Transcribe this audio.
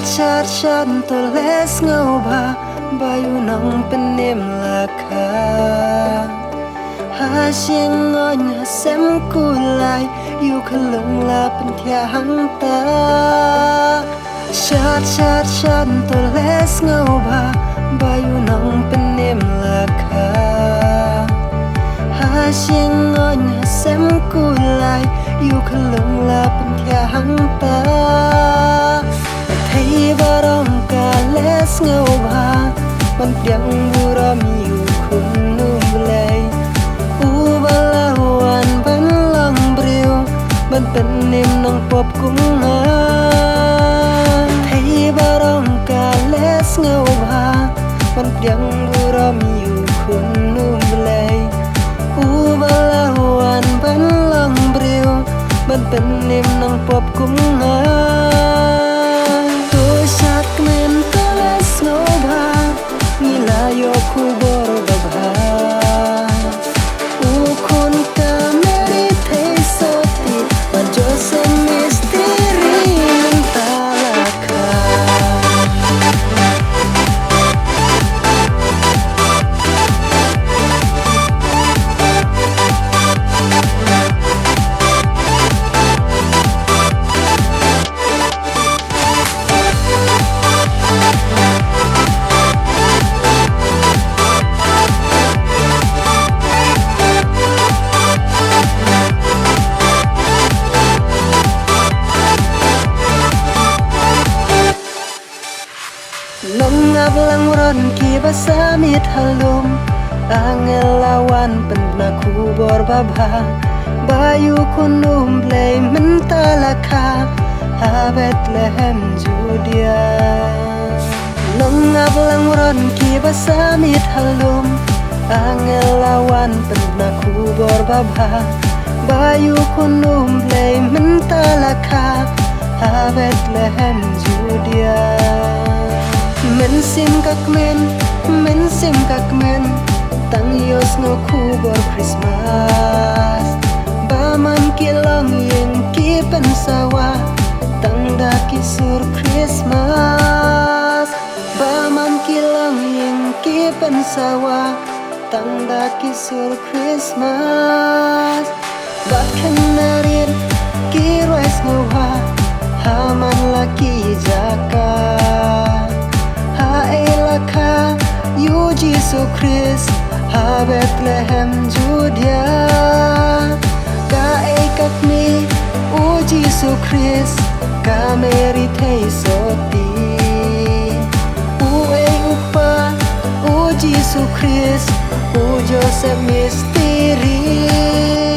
Shat to les ngauba bayu nong penim laka ha siang ngon ha sem kulai yu khalung la pen thia hang ta Shat to les ngauba bayu nong penim laka ha siang ngon ha sem kulai yu khalung la pen thia hang ta thấy barong ka les ngauba man piang buram yu khun num lay u balawan ban lang briu ban pen nim nong pop kung nga thấy barong ka les ngauba man piang buram yu khun num lay u balawan ban lang briu ban pen nim nong pop kung nga yo ku bor babha u khun ka meri thei soti ban jo se misteri talaka Ablang ron ki basamit halum angelawan penna kubor babha bayu kunum blay mentalaka ha Bethlehem Judea ablang ron ki basamit halum angelawan penna kubor babha bayu kunum blay mentalaka ha Bethlehem Judea men sim kak men tang yos no kubor Christmas ba man kilong yen ki pensawa tang da kisur Christmas ba man kilong yen ki pensawa tang da kisur Christmas bat kenarir ki res ngoha ha man laki jaka Elaka, you Jesus Christ, ha Bethlehem Judea. Ka ekat mi, o Jesus Christ, ka meri thei soti. U upa, o Jesus Christ, o Joseph misteri.